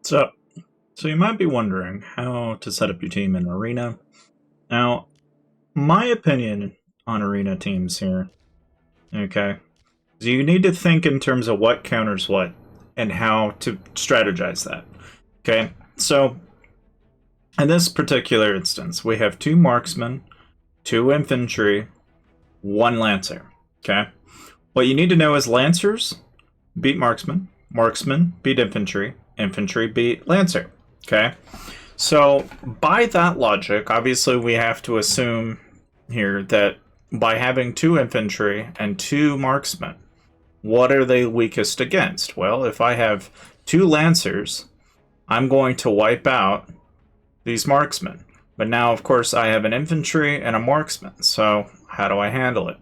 What's up? So you might be wondering how to set up your team in Arena. Now, my opinion on Arena teams here, okay, is you need to think in terms of what counters what and how to strategize that. Okay, so in this particular instance, we have 2 marksmen, 2 infantry, 1 lancer. Okay, what you need to know is lancers beat marksmen, marksmen beat infantry, infantry beat lancer. Okay, so by that logic, obviously we have to assume here that by having 2 infantry and 2 marksmen, what are they weakest against? Well, if I have 2 lancers, I'm going to wipe out these marksmen. But now, of course, I have an infantry and a marksman, so how do I handle it?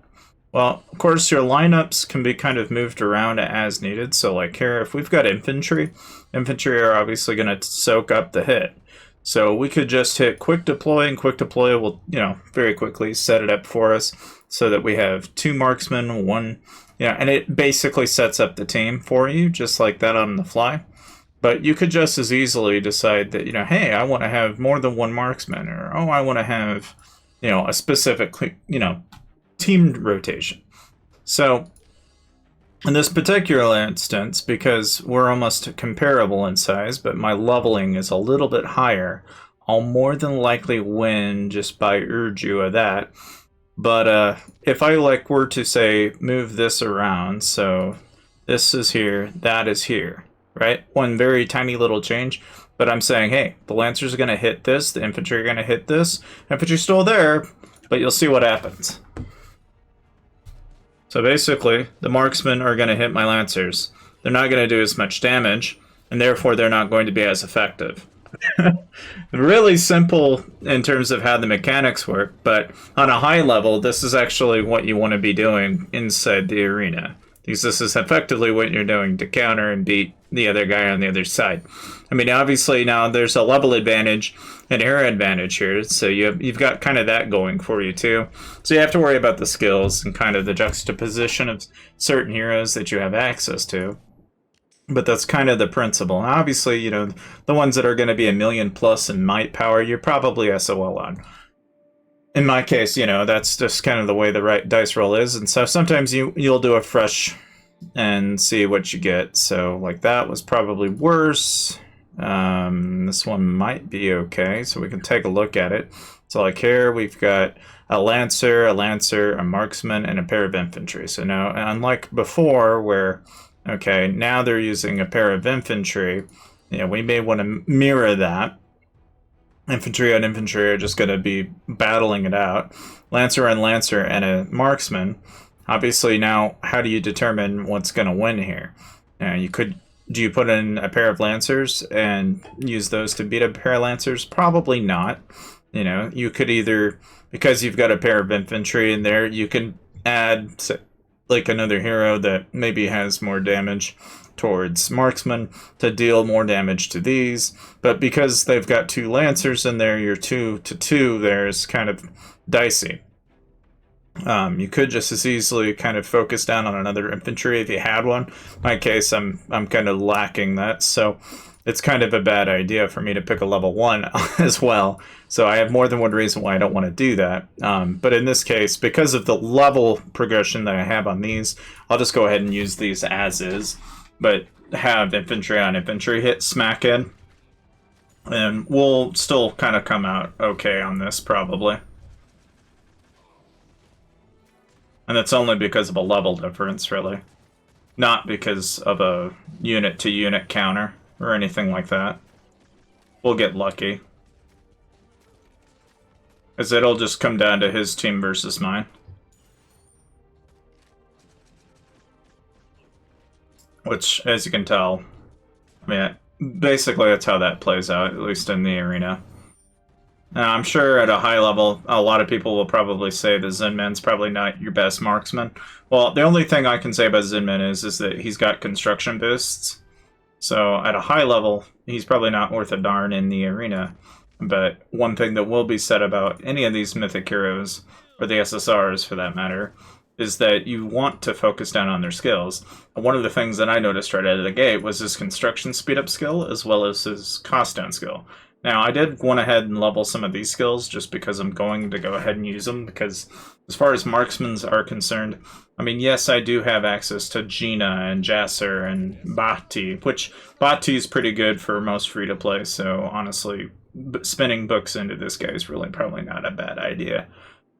Well, of course, your lineups can be kind of moved around as needed. So like here, if we've got infantry are obviously going to soak up the hit. So we could just hit quick deploy, and quick deploy will, very quickly set it up for us so that we have 2 marksmen, 1, and it basically sets up the team for you just like that on the fly. But you could just as easily decide that, hey, I want to have more than 1 marksman, or, oh, I want to have, a specific, team rotation. So in this particular instance, because we're almost comparable in size, but my leveling is a little bit higher, I'll more than likely win just by urge of that. But if I were to say move this around, so this is here, that is here, right? One very tiny little change, but I'm saying, hey, the lancers are going to hit this, the infantry are going to hit this, infantry's still there, but you'll see what happens. So basically, the marksmen are going to hit my lancers. They're not going to do as much damage, and therefore they're not going to be as effective. Really simple in terms of how the mechanics work, but on a high level, this is actually what you want to be doing inside the arena. Because this is effectively what you're doing to counter and beat the other guy on the other side. I mean, obviously now there's a level advantage, an era advantage here, so you've got kind of that going for you too. So you have to worry about the skills and kind of the juxtaposition of certain heroes that you have access to. But that's kind of the principle. And obviously, the ones that are going to be 1,000,000 plus in might power, you're probably SOL on. In my case, that's just kind of the way the right dice roll is. And so sometimes you'll do a fresh and see what you get. So like that was probably worse. This one might be okay. So we can take a look at it. So like here we've got a lancer, a marksman, and a pair of infantry. So now, unlike before where, okay, now they're using a pair of infantry, we may want to mirror that. Infantry on infantry are just going to be battling it out. Lancer on lancer and a marksman. Obviously now, how do you determine what's going to win here? Do you put in a pair of lancers and use those to beat a pair of lancers? Probably not. You could either, because you've got a pair of infantry in there, you can add like another hero that maybe has more damage towards marksman to deal more damage to these, but because they've got 2 lancers in there, your 2 to 2 there is kind of dicey. You could just as easily kind of focus down on another infantry if you had one. In my case, I'm kind of lacking that, so it's kind of a bad idea for me to pick a level 1 as well. So I have more than one reason why I don't want to do that. But in this case, because of the level progression that I have on these, I'll just go ahead and use these as is. But have infantry on infantry hit smack in, and we'll still kind of come out okay on this probably. And that's only because of a level difference, really. Not because of a unit-to-unit counter or anything like that. We'll get lucky. As it'll just come down to his team versus mine. Which, as you can tell, basically that's how that plays out, at least in the arena. Now, I'm sure at a high level, a lot of people will probably say that Zinman's probably not your best marksman. Well, the only thing I can say about Zinman is that he's got construction boosts. So at a high level, he's probably not worth a darn in the arena. But one thing that will be said about any of these mythic heroes, or the SSRs for that matter, is that you want to focus down on their skills. One of the things that I noticed right out of the gate was his construction speed up skill as well as his cost down skill. Now, I did went ahead and level some of these skills just because I'm going to go ahead and use them, because as far as marksmans are concerned, I mean, yes, I do have access to Gina and Jasser and Bhatti, which Bhatti is pretty good for most free-to-play, so honestly, spinning books into this guy is really probably not a bad idea.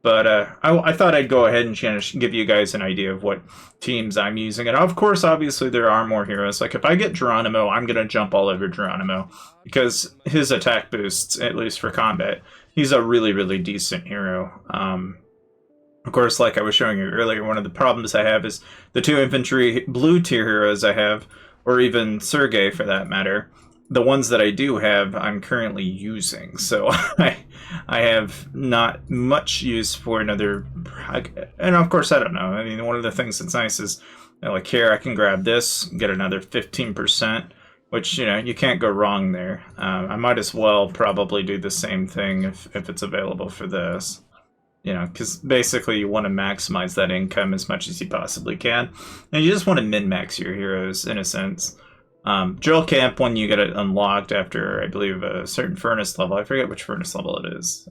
But I thought I'd go ahead and give you guys an idea of what teams I'm using. And of course, obviously, there are more heroes. Like, if I get Geronimo, I'm going to jump all over Geronimo, because his attack boosts, at least for combat, he's a really, really decent hero. Of course, like I was showing you earlier, one of the problems I have is the 2 infantry blue tier heroes I have, or even Sergei for that matter. The ones that I do have, I'm currently using, so I have not much use for another. And of course, I don't know. I mean, one of the things that's nice is, like, here I can grab this, get another 15%, which, you can't go wrong there. I might as well probably do the same thing if it's available for this. Because basically you want to maximize that income as much as you possibly can, and you just want to min-max your heroes in a sense. Drill Camp, when you get it unlocked after, I believe, a certain furnace level. I forget which furnace level it is.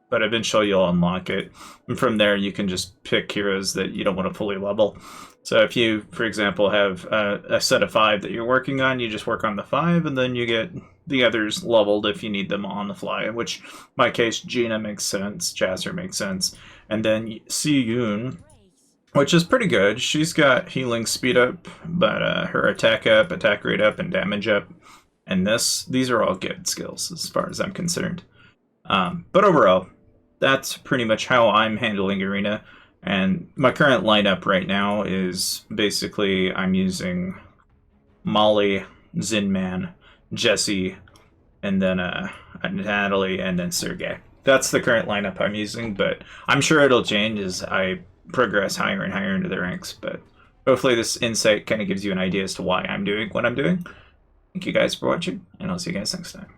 But eventually you'll unlock it. And from there, you can just pick heroes that you don't want to fully level. So if you, for example, have a set of 5 that you're working on, you just work on the 5, and then you get the others leveled if you need them on the fly. In which, my case, Gina makes sense, Jasser makes sense. And then Si-Yoon, which is pretty good. She's got healing speed up, but her attack up, attack rate up, and damage up. And these are all good skills as far as I'm concerned. But overall, that's pretty much how I'm handling Arena. And my current lineup right now is basically I'm using Molly, Zinman, Jesse, and then Natalie, and then Sergey. That's the current lineup I'm using, but I'm sure it'll change as I progress higher and higher into the ranks. But hopefully this insight kind of gives you an idea as to why I'm doing what I'm doing. Thank you guys for watching, and I'll see you guys next time.